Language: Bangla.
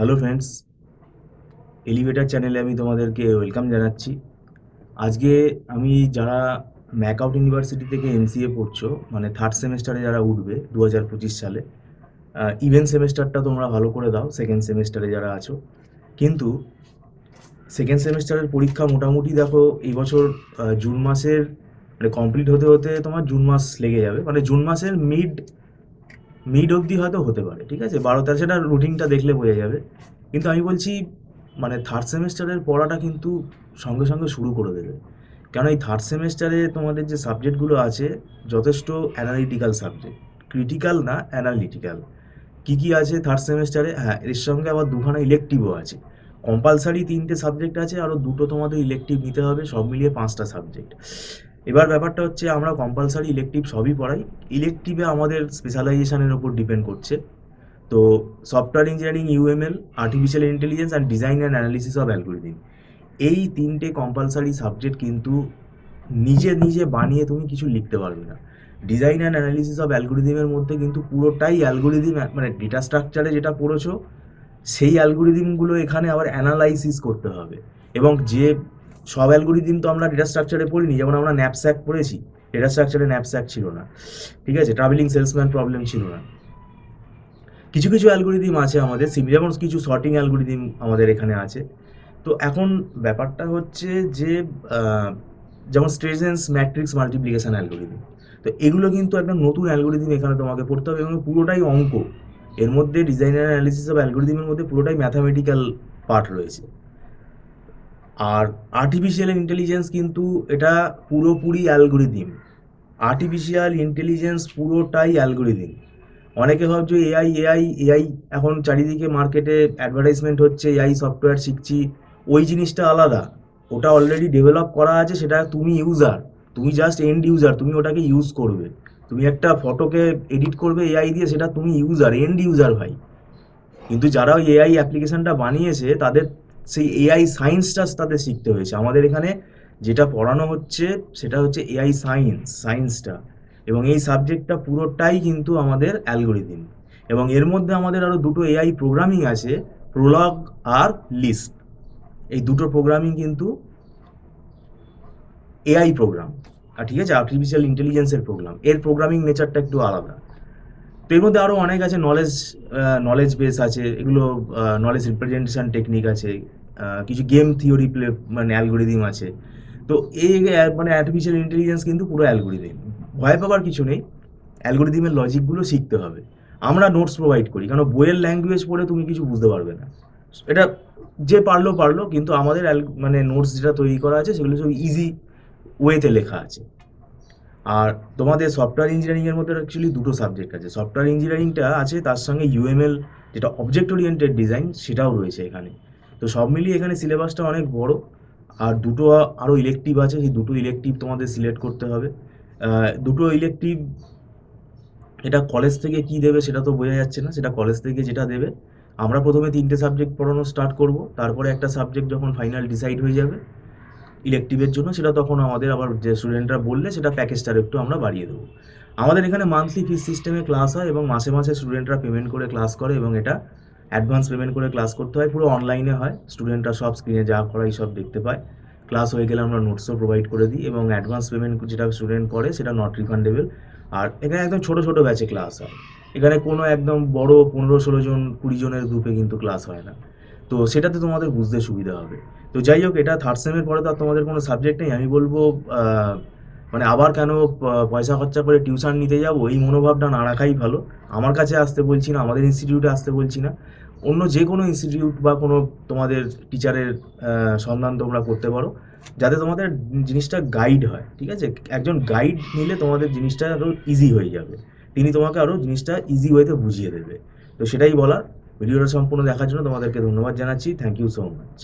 হ্যালো ফ্রেন্ডস, এলিভেটার চ্যানেলে আমি তোমাদেরকে ওয়েলকাম জানাচ্ছি। আজকে আমি যারা ম্যাকআউট ইউনিভার্সিটি থেকে এমসিএ পড়ছো, মানে থার্ড সেমেস্টারে যারা উঠবে 2025 সালে, ইভেন সেমেস্টারটা তোমরা ভালো করে দাও সেকেন্ড সেমেস্টারে যারা আছো। কিন্তু সেকেন্ড সেমেস্টারের পরীক্ষা মোটামুটি দেখো এই বছর জুন মাসের মানে কমপ্লিট হতে হতে তোমার জুন মাস লেগে যাবে, মানে জুন মাসের মিড মিড অবধি হয়তো হতে পারে, ঠিক আছে, 12 তারিখ, সেটা রুটিনটা দেখলে বোঝা যাবে। কিন্তু আমি বলছি মানে থার্ড সেমেস্টারের পড়াটা কিন্তু সঙ্গে সঙ্গে শুরু করে দেবে, কারণ এই থার্ড সেমেস্টারে তোমাদের যে সাবজেক্টগুলো আছে যথেষ্ট অ্যানালিটিক্যাল সাবজেক্ট, ক্রিটিক্যাল না অ্যানালিটিক্যাল। কী কী আছে থার্ড সেমেস্টারে? হ্যাঁ, এর সঙ্গে আবার দুখানা ইলেকটিভও আছে। কম্পালসারি 3টে সাবজেক্ট আছে, আরও 2টো তোমাদের ইলেকটিভ নিতে হবে, সব মিলিয়ে 5টা সাবজেক্ট। এবার ব্যাপারটা হচ্ছে আমরা কম্পালসারি ইলেকটিভ সবই পড়াই, ইলেকটিভে আমাদের স্পেশালাইজেশনের ওপর ডিপেন্ড করছে। তো software engineering, UML, artificial intelligence and design and analysis of algorithm, এই 3টে কম্পালসারি সাবজেক্ট কিন্তু নিজে নিজে বানিয়ে তুমি কিছু লিখতে পারবে না। ডিজাইন অ্যান্ড অ্যানালিসিস অফ অ্যালগোরিদমের মধ্যে কিন্তু পুরোটাই অ্যালগোরিদম, মানে ডেটা স্ট্রাকচারে যেটা পড়েছো সেই অ্যালগোরিদমগুলো এখানে আবার অ্যানালাইসিস করতে হবে। এবং যে সব অ্যালগোরিদম তো আমরা ডেটা স্ট্রাকচারে পড়িনি, যেমন আমরা ন্যাপস্যাক পড়েছি, ডেটা স্ট্রাকচারে ন্যাপস্যাক ছিল না, ঠিক আছে, ট্রাভেলিং সেলসম্যান প্রবলেম ছিল না। কিছু কিছু অ্যালগোরিদম আছে আমাদের, যেমন কিছু শর্টিং অ্যালগোরিদম আমাদের এখানে আছে। তো এখন ব্যাপারটা হচ্ছে যে যেমন স্ট্রেজেন্স ম্যাট্রিক্স মাল্টিপ্লিকেশন অ্যালগোরিদম, তো এগুলো কিন্তু একটা নতুন অ্যালগোরিদম এখানে তোমাকে পড়তে হবে, এবং পুরোটাই অঙ্ক। এর মধ্যে ডিজাইনার অ্যানালিসিস অফ অ্যালগোরিদমের মধ্যে পুরোটাই ম্যাথামেটিক্যাল পার্ট রয়েছে। আর আর্টিফিশিয়াল ইন্টেলিজেন্স কিন্তু এটা পুরোপুরি অ্যালগোরিদম। আর্টিফিশিয়াল ইন্টেলিজেন্স পুরোটাই অ্যালগোরিদম। অনেকে ভাবছো এআই এআই এআই, এখন চারিদিকে মার্কেটে অ্যাডভার্টাইজমেন্ট হচ্ছে এআই সফটওয়্যার শিখছি, ওই জিনিসটা আলাদা। ওটা অলরেডি ডেভেলপ করা আছে, সেটা তুমি ইউজার, তুমি জাস্ট এন্ড ইউজার, তুমি ওটাকে ইউজ করবে। তুমি একটা ফটোকে এডিট করবে এআই দিয়ে, সেটা তুমি ইউজার, এন্ড ইউজার ভাই। কিন্তু যারা ওই এআই অ্যাপ্লিকেশনটা বানিয়েছে তাদের সেই এআই সায়েন্সটা তাদের শিখতে হয়েছে। আমাদের এখানে যেটা পড়ানো হচ্ছে সেটা হচ্ছে এআই সায়েন্সটা, এবং এই সাবজেক্টটা পুরোটাই কিন্তু আমাদের অ্যালগোরিদম। এবং এর মধ্যে আমাদের আরও 2টো এআই প্রোগ্রামিং আছে, প্রোলগ আর লিস্প। এই 2টো প্রোগ্রামিং কিন্তু এআই প্রোগ্রাম, আর ঠিক আছে, আর্টিফিশিয়াল ইন্টেলিজেন্সের প্রোগ্রাম, এর প্রোগ্রামিং নেচারটা একটু আলাদা। তো এর মধ্যে আরও অনেক আছে, নলেজ বেস আছে, এগুলো নলেজ রিপ্রেজেন্টেশন টেকনিক আছে, কিছু গেম থিওরি মানে অ্যালগোরিদম আছে। তো এই মানে আর্টিফিশিয়াল ইন্টেলিজেন্স কিন্তু পুরো অ্যালগোরিদম, ভয় পাবার কিছু নেই। অ্যালগোরিদমের লজিকগুলো শিখতে হবে। আমরা নোটস প্রোভাইড করি, কারণ বইয়ের ল্যাঙ্গুয়েজ পড়ে তুমি কিছু বুঝতে পারবে না। এটা যে পারলো পারলো, কিন্তু আমাদের মানে নোটস যেটা তৈরি করা আছে সেগুলো সব ইজি ওয়েতে লেখা আছে। আর তোমাদের সফটওয়্যার ইঞ্জিনিয়ারিংয়ের মধ্যে অ্যাকচুয়ালি 2টো সাবজেক্ট আছে, সফটওয়্যার ইঞ্জিনিয়ারিংটা আছে, তার সঙ্গে ইউএমএল যেটা অবজেক্ট ওরিয়েন্টেড ডিজাইন, সেটাও রয়েছে এখানে। তো সব মিলিয়ে এখানে সিলেবাসটা অনেক বড়। আর 2টো আরও ইলেকটিভ আছে, সেই 2টো ইলেকটিভ তোমাদের সিলেক্ট করতে হবে। 2টো ইলেকটিভ, এটা কলেজ থেকে কি দেবে সেটা তো বোঝা যাচ্ছে না, সেটা কলেজ থেকে যেটা দেবে। আমরা প্রথমে 3টে সাবজেক্ট পড়ানো স্টার্ট করব, তারপরে একটা সাবজেক্ট যখন ফাইনাল ডিসাইড হয়ে যাবে ইলেকটিভের জন্য, সেটা তখন আমাদের আবার যে স্টুডেন্টরা বললে সেটা প্যাকেজটার একটু আমরা বাড়িয়ে দেবো। আমাদের এখানে মান্থলি ফিস সিস্টেমে ক্লাস হয়, এবং মাসে মাসে স্টুডেন্টরা পেমেন্ট করে ক্লাস করে, এবং এটা অ্যাডভান্স পেমেন্ট করে ক্লাস করতে হয়, পুরো অনলাইনে হয়, স্টুডেন্টরা সব স্ক্রিনে যা করাই সব দেখতে পায়। ক্লাস হয়ে গেলে আমরা নোটসও প্রোভাইড করে দিই, এবং অ্যাডভান্স পেমেন্ট যেটা স্টুডেন্ট করে সেটা নট রিফান্ডেবল। আর এখানে একদম ছোটো ছোটো ব্যাচে ক্লাস হয়, এখানে কোনো একদম বড় 15-16 জন 20 জনের গ্রুপে কিন্তু ক্লাস হয় না। তো সেটাতে তোমাদের বুঝতে সুবিধা হবে। তো যাই হোক, এটা থার্ড সেমের পরে তো আর তোমাদের কোনো সাবজেক্ট নেই। আমি বলবো মানে আবার কেন পয়সা খরচা করে টিউশন নিতে যাবো, এই মনোভাবটা না রাখাই ভালো। আমার কাছে আসতে বলছি না, আমাদের ইনস্টিটিউটে আসতে বলছি না, অন্য যে কোনো ইনস্টিটিউট বা কোনো তোমাদের টিচারের সন্ধান তোমরা করতে পারো, যাতে তোমাদের জিনিসটা গাইড হয়, ঠিক আছে। একজন গাইড নিলে তোমাদের জিনিসটা আরও ইজি হয়ে যাবে, তিনি তোমাকে আরও জিনিসটা ইজি ওয়েতে বুঝিয়ে দেবে। তো সেটাই বলার। ভিডিওটা সম্পূর্ণ দেখার জন্য তোমাদেরকে ধন্যবাদ জানাচ্ছি। Thank you so much.